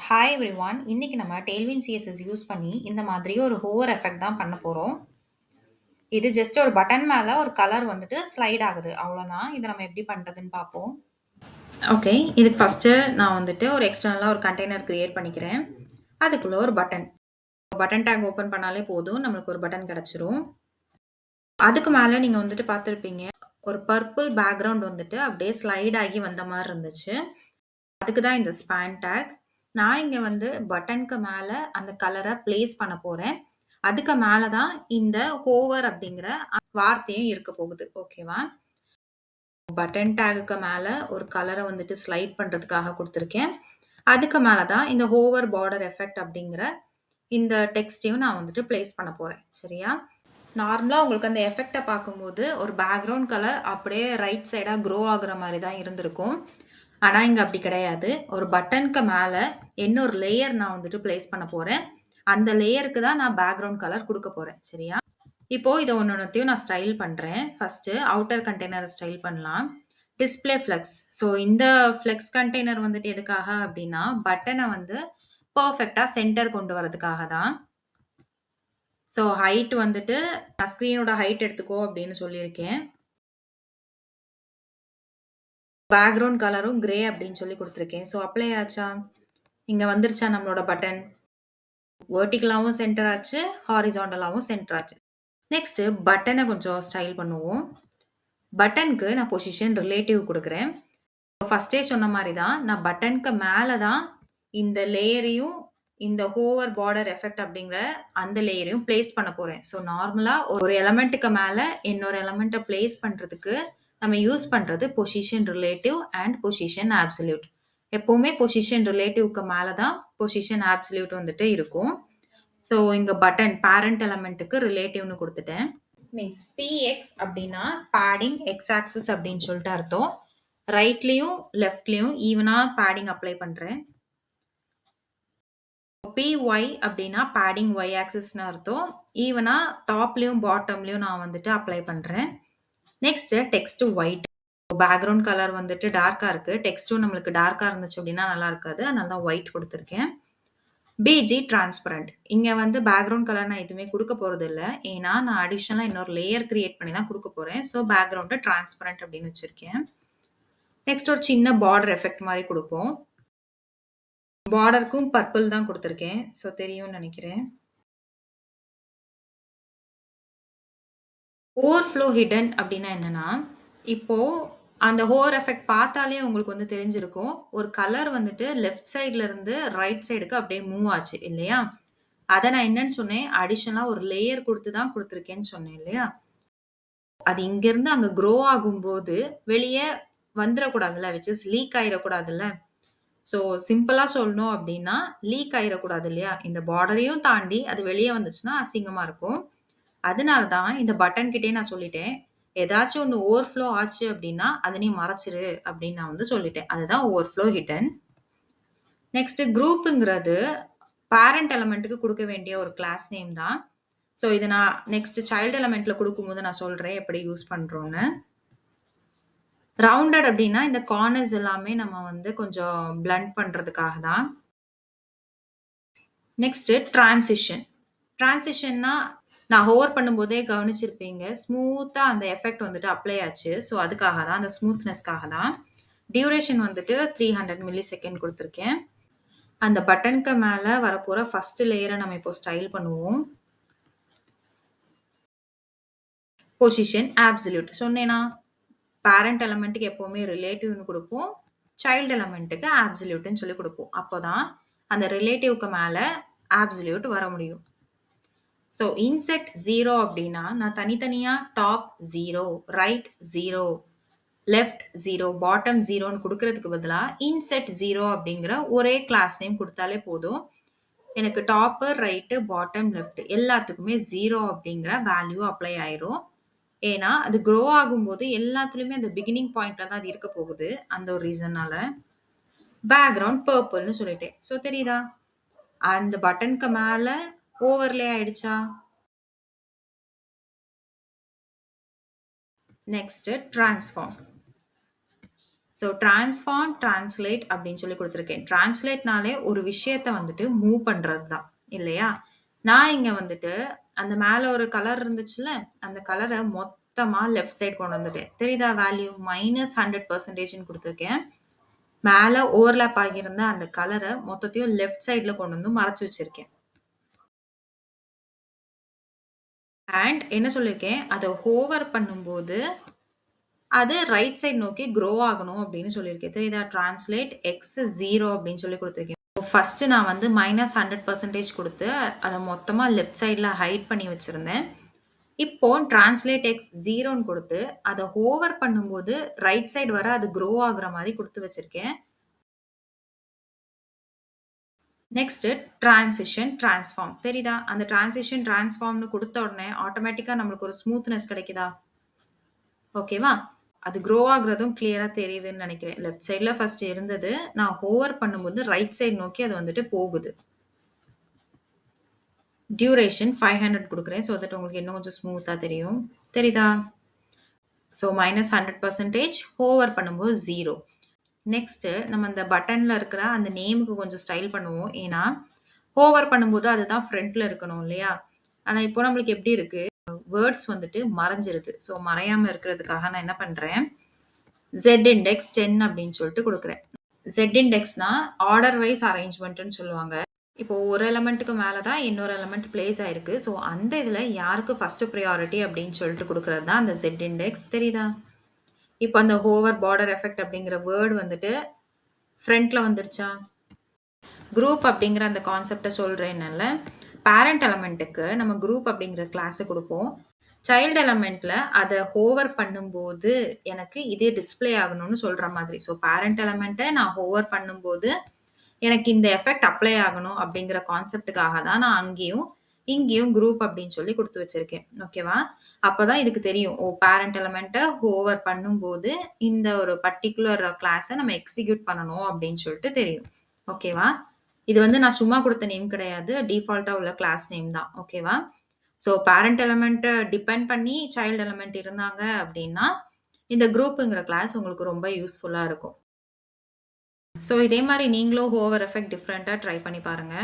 Hi everyone. இன்னைக்கு நம்ம Tailwind CSS use பண்ணி இந்த மாதிரி ஒரு ஹோவர் எஃபெக்ட் தான் பண்ண போறோம். இது ஜஸ்ட் ஒரு பட்டன் மேல ஒரு கலர் வந்துட்டு ஸ்லைட் ஆகுது. அவ்வளோதான். இத நம்ம எப்படி பண்றதுன்னு பார்ப்போம். ஓகே. இதுக்கு ஃபர்ஸ்ட்டு நான் வந்துட்டு ஒரு எக்ஸ்டர்னலா ஒரு கண்டெய்னர் கிரியேட் பண்ணிக்கிறேன். அதுக்குள்ள ஒரு பட்டன். பட்டன் டேக் ஓப்பன் பண்ணாலே போதும். நம்மளுக்கு ஒரு பட்டன் கிடைச்சிரும். அதுக்கு மேல நீங்க வந்துட்டு பார்த்திருப்பீங்க. ஒரு பர்பிள் பேக்கிரவுண்ட் வந்துட்டு அப்படியே ஸ்லைட் ஆகி வந்த மாரி இருந்துச்சு. அதுக்கு தான் இந்த ஸ்பான் டேக். நான் இங்க வந்து பட்டனுக்கு மேல அந்த கலர பிளேஸ் பண்ண போறேன். அதுக்கு மேல தான் இந்த ஹோவர் அப்படிங்கிற வார்த்தையும் இருக்க போகுது. ஓகேவா? பட்டன் டேகுக்கு மேல ஒரு கலர வந்துட்டு ஸ்லைட் பண்றதுக்காக குடுத்துருக்கேன். அதுக்கு மேல தான் இந்த ஹோவர் பார்டர் எஃபெக்ட் அப்படிங்கிற இந்த டெக்ஸ்ட்டையும் நான் வந்துட்டு பிளேஸ் பண்ண போறேன். சரியா? நார்மலா உங்களுக்கு அந்த எஃபெக்ட்ட பார்க்கும்போது, ஒரு பேக்கிரவுண்ட் கலர் அப்படியே ரைட் சைடா க்ரோ ஆகுற மாரி தான் இருந்திருக்கும். ஆனா, இங்க அப்படி கிடையாது. ஒரு பட்டனுக்கு மேல இன்னொரு லேயர் நான் வந்துட்டு பிளேஸ் பண்ண போறேன். அந்த லேயருக்கு தான் நான் பேக்கிரவுண்ட் கலர் குடுக்க போறேன். சரியா? இப்போ இத ஒன்னொன்னத்தையும் நான் ஸ்டைல் பண்றேன். ஃபர்ஸ்ட்டு அவுட்டர் கண்டெய்னர ஸ்டைல் பண்ணலாம். Display flex. ஸோ இந்த ஃப்ளெக்ஸ் கண்டெய்னர் வந்துட்டு எதுக்காக அப்படின்னா, பட்டன வந்து பெர்ஃபெக்ட்டா சென்டர் கொண்டு வரதுக்காக தான். ஸோ ஹைட் வந்துட்டு நான் ஸ்க்ரீனோட ஹைட் எடுத்துக்கோ அப்படின்னு சொல்லியிருக்கேன். பேக்கிரவுண்ட் கலரும் கிரே அப்படின்னு சொல்லி குடுத்துருக்கேன். ஸோ அப்ளை ஆச்சா? இங்க வந்துருச்சா நம்மளோட பட்டன்? வெர்டிகலாவும் சென்டர் ஆச்சு, ஹாரிசான்டலாவும் சென்டர் ஆச்சு. நெக்ஸ்ட் பட்டன கொஞ்சம் ஸ்டைல் பண்ணுவோம். பட்டனுக்கு நான் பொசிஷன் ரிலேட்டிவ் குடுக்குறேன். ஃபர்ஸ்ட்டே சொன்ன மாரி தான், நான் பட்டனுக்கு மேல தான் இந்த லேயரையும், இந்த ஹோவர் பார்டர் எஃபெக்ட் அப்படிங்கிற அந்த லேயரையும் பிளேஸ் பண்ண போறேன். ஸோ நார்மலா ஒரு எலமென்ட்க்கு மேல இன்னொரு எலமென்ட்ட பிளேஸ் பண்றதுக்கு நம்ம யூஸ் பண்றது position relative and position absolute. எப்பவுமே பொசிஷன் ரிலேட்டிவ்க்கு மேல தான் பொசிஷன் அப்சல்யூட் வந்துட்டு இருக்கும். ஸோ இங்க பட்டன் பேரண்ட் எலமென்ட்க்கு ரிலேட்டிவ்னு குடுத்துட்டேன். மீன்ஸ் பிஎக்ஸ் அப்படின்னா பேடிங் எக்ஸ் ஆக்சிஸ் அப்படின்னு சொல்லிட்டு அர்த்தம். ரைட்லயும் லெஃப்ட்லயும் ஈவனா பேடிங் அப்ளை பண்றேன். பிஒய் அப்படின்னா பேடிங் ஒய் ஆக்சிஸ்னு அர்த்தம். ஈவனா டாப்லயும் பாட்டம்லயும் நான் வந்துட்டு அப்ளை பண்றேன். Next text white. Background colour வந்துட்டு டார்க்கா இருக்கு. டெக்ஸ்டும் நம்மளுக்கு டார்க்கா இருந்துச்சு அப்படின்னா நல்லா இருக்காது. அதனால தான் ஒயிட் கொடுத்துருக்கேன். BG transparent. இங்க வந்து பேக்கிரவுண்ட் கலர் நான் எதுவுமே குடுக்க போறது இல்ல. ஏன்னா நான் அடிஷனலா இன்னொரு லேயர் கிரியேட் பண்ணி தான் குடுக்க போறேன். ஸோ பேக்கிரவுண்ட டிரான்ஸ்பரண்ட் அப்படின்னு வச்சிருக்கேன். நெக்ஸ்ட் ஒரு சின்ன பார்டர் எஃபெக்ட் மாதிரி குடுப்போம். பார்டருக்கும் பர்பிள் தான் குடுத்துருக்கேன். ஸோ தெரியும்னு நெனைக்கிறேன். ஓவர்ஃப்ளோ ஹிடன் அப்டின்னா என்னன்னா, இப்போ அந்த ஹோவர் எஃபெக்ட் பார்த்தாலே உங்களுக்கு வந்து தெரிஞ்சிருக்கும். ஒரு கலர் வந்துட்டு லெஃப்ட் சைட்ல இருந்து ரைட் சைடுக்கு அப்படியே மூவ் ஆச்சு இல்லையா? அத நான் என்னன்னு சொன்னேன், அடிஷனலா ஒரு லேயர் குடுத்து தான் குடுத்துருக்கேன்னு சொன்னேன் இல்லையா? அது இங்கருந்து அங்க க்ரோ ஆகும்போது வெளிய வந்துரக்கூடாதுல்ல, விச் இஸ் லீக் ஆயிறக்கூடாதுல்ல. ஸோ சிம்பிளா சொல்லணும் அப்டின்னா, லீக் ஆயிறக்கூடாது இல்லையா? இந்த பார்டரையும் தாண்டி அது வெளிய வந்துச்சுன்னா அசிங்கமா இருக்கும். அதனால தான் இந்த பட்டன் கிட்டயே நான் சொல்லிட்டேன். ஏதாச்சும் ஒண்ணு ஓவர்ஃப்ளோ ஆச்சு அப்டின்னா, அத நீ மறைச்சிரு அப்டின்னு நான் வந்து சொல்லிட்டேன். அதுதான் ஓவர்ஃப்ளோ ஹிடன். நெக்ஸ்ட் குரூப்ங்கிறது பேரண்ட் எலிமெண்ட்க்கு குடுக்க வேண்டிய ஒரு கிளாஸ் நேம் தான். ஸோ இத நான் நெக்ஸ்ட் சைல்ட் எலிமெண்ட்ல குடுக்கும்போது நான் சொல்றேன் எப்படி யூஸ் பண்றோம்னு. ரவுண்டட் அப்டின்னா இந்த கார்னர்ஸ் எல்லாமே நம்ம வந்து கொஞ்சம் பிளண்ட் பண்றதுக்காக தான். Next transition. டிரான்சிஷன்னா நான் ஹோவர் பண்ணும்போதே கவனிச்சிருப்பீங்க. ஸ்மூத்தா அந்த எஃபெக்ட் வந்துட்டு அப்ளை ஆச்சு. ஸோ அதுக்காக தான், அந்த ஸ்மூத்னஸ்க்காக தான். டியூரேஷன் வந்துட்டு 300 மில்லி செகண்ட் குடுத்துருக்கேன். அந்த பட்டனுக்கு மேல வரப்போற ஃபர்ஸ்ட் லேயர நம்ம இப்போ ஸ்டைல் பண்ணுவோம். Position absolute. சொன்னேனா? பேரண்ட் எலிமெண்ட்க்கு எப்பவுமே ரிலேட்டிவ்னு குடுப்போம். சைல்ட் எலிமெண்ட்க்கு அப்சல்யூட்ன்னு சொல்லி குடுப்போம். அப்போதான் அந்த ரிலேட்டிவ்க்கு மேல அப்சல்யூட் வர முடியும். ஸோ இன்செட் 0 அப்படின்னா, நான் தனித்தனியா டாப் 0, ரைட் 0, லெஃப்ட் 0, பாட்டம் 0ன்னு குடுக்குறதுக்கு பதிலா, இன்செட் 0 அப்படிங்கிற ஒரே கிளாஸ் நேம் குடுத்தாலே போதும். எனக்கு டாப்பு, ரைட்டு, பாட்டம், லெஃப்ட் எல்லாத்துக்குமே 0 அப்படிங்கிற வேல்யூ அப்ளை ஆயிரும். ஏன்னா, அது க்ரோ ஆகும்போது எல்லாத்துலயுமே அந்த பிகினிங் பாயிண்ட்ல தான் அது இருக்க போகுது. அந்த ஒரு ரீசன்னால. பேக்கிரவுண்ட் பர்பிள்னு சொல்லிட்டேன். ஸோ தெரியுதா? அந்த பட்டனுக்கு மேல ஓவர்லே ஆயிடுச்சா? Next transform. So transform, translate அப்படின்னு சொல்லி குடுத்துருக்கேன். ட்ரான்ஸ்லேட்னாலே ஒரு விஷயத்த வந்துட்டு மூவ் பண்றது தான். இல்லையா? நான் இங்க வந்துட்டு அந்த மேல ஒரு கலர் இருந்துச்சுல்ல, அந்த கலர மொத்தமா லெஃப்ட் சைட் கொண்டு வந்துட்டேன். தெரியுதா வேல்யூ? -100%ன்னு குடுத்துருக்கேன். மேல ஓவர்லேப் ஆகியிருந்த அந்த கலர மொத்தத்தையும் லெஃப்ட் சைட்ல கொண்டு வந்து மறைச்சு வச்சிருக்கேன். அண்ட் என்ன சொல்லியிருக்கேன்? அத ஹோவர் பண்ணும்போது, அது ரைட் சைட் நோக்கி க்ரோ ஆகணும் அப்படின்னு சொல்லியிருக்கேன். தெரியுதா? ட்ரான்ஸ்லேட் எக்ஸ் 0 அப்படின்னு சொல்லி குடுத்துருக்கேன். ஃபர்ஸ்ட் நான் வந்து -100% குடுத்து, அத மொத்தமா லெஃப்ட் சைட்ல ஹைட் பண்ணி வச்சிருந்தேன். இப்போ ட்ரான்ஸ்லேட் எக்ஸ் 0ன்னு குடுத்து, அத ஹோவர் பண்ணும்போது ரைட் சைடு வர அது க்ரோ ஆகுற மாரி குடுத்து வச்சிருக்கேன். Next transition, transform. தெரியுதா? அந்த ட்ரான்சிஷன், ட்ரான்ஸ்ஃபார்ம்ன்னு குடுத்த உடனே ஆட்டோமேட்டிக்கா நம்மளுக்கு ஒரு ஸ்மூத்னஸ் கிடைக்குதா? ஓகேவா? அது க்ரோ ஆகுறதும் கிளியரா தெரியுதுன்னு நெனைக்கிறேன். லெஃப்ட் சைட்ல ஃபர்ஸ்ட் இருந்தது. நான் ஹோவர் பண்ணும்போது ரைட் சைடு நோக்கி அது வந்துட்டு போகுது. டியூரேஷன் 500 குடுக்குறேன். ஸோ தட் உங்களுக்கு இன்னும் கொஞ்சம் ஸ்மூத்தா தெரியும். தெரியுதா? ஸோ -100% ஹோவர் பண்ணும்போது 0. நெக்ஸ்ட்டு நம்ம அந்த பட்டன்ல இருக்கிற அந்த நேமுக்கு கொஞ்சம் ஸ்டைல் பண்ணுவோம். ஏன்னா, ஹோவர் பண்ணும்போது அதுதான் ஃப்ரண்ட்ல இருக்கணும் இல்லையா? ஆனா இப்போ நம்மளுக்கு எப்படி இருக்கு? வேர்ட்ஸ் வந்துட்டு மறைஞ்சிருது. ஸோ மறையாம இருக்கிறதுக்காக நான் என்ன பண்றேன், Z இண்டெக்ஸ் 10 அப்படின்னு சொல்லிட்டு குடுக்குறேன். Z இண்டெக்ஸ்னா ஆர்டர் வைஸ் அரேஞ்ச்மென்ட்ன்னு சொல்லுவாங்க. இப்போ ஒரு எலிமெண்ட்டுக்கு மேல தான் இன்னொரு எலிமெண்ட் பிளேஸ் ஆயிருக்கு. ஸோ அந்த இதுல யாருக்கு ஃபர்ஸ்ட் பிரையாரிட்டி அப்படின்னு சொல்லிட்டு குடுக்குறது தான் அந்த Z இண்டெக்ஸ். தெரியுதா? இப்போ அந்த ஹோவர் பார்டர் எஃபெக்ட் அப்படிங்கிற வேர்ட் வந்துட்டு ஃப்ரண்ட்ல வந்துருச்சா? குரூப் அப்படிங்கிற அந்த கான்செப்ட்ட சொல்றேன்னல்ல. பேரண்ட் எலிமெண்ட்டுக்கு நம்ம குரூப் அப்படிங்கிற கிளாஸ குடுப்போம். சைல்ட் எலிமெண்ட்ல அத ஹோவர் பண்ணும்போது எனக்கு இது டிஸ்ப்ளே ஆகணும்னு சொல்ற மாதிரி. ஸோ பேரண்ட் எலிமெண்ட்ட நான் ஹோவர் பண்ணும்போது எனக்கு இந்த எஃபெக்ட் அப்ளை ஆகணும் அப்படிங்கிற கான்செப்ட்டுக்காக தான் நான் அங்கேயும், இங்கேயும் குரூப் அப்படின்னு சொல்லி குடுத்து வச்சிருக்கேன். ஓகேவா? அப்பதான் இதுக்கு தெரியும். ஓ! பேரண்ட் எலிமெண்ட்ட ஹோவர் பண்ணும்போது, இந்த ஒரு பர்ட்டிகுலர் கிளாஸ நம்ம எக்ஸிக்யூட் பண்ணணும் அப்படின்னு சொல்லிட்டு தெரியும். ஓகேவா? இது வந்து நான் சும்மா குடுத்த நேம் கிடையாது. டிஃபால்ட்டா உள்ள கிளாஸ் நேம் தான். ஓகேவா? ஸோ பேரண்ட் எலிமெண்ட்ட டிபெண்ட் பண்ணி சைல்ட் எலிமெண்ட் இருந்தாங்க அப்படின்னா, இந்த குரூப்ங்கிற கிளாஸ் உங்களுக்கு ரொம்ப யூஸ்ஃபுல்லா இருக்கும். ஸோ இதே மாரி நீங்களும் ஹோவர் எஃபெக்ட் டிஃபரெண்ட்டா ட்ரை பண்ணி பாருங்க.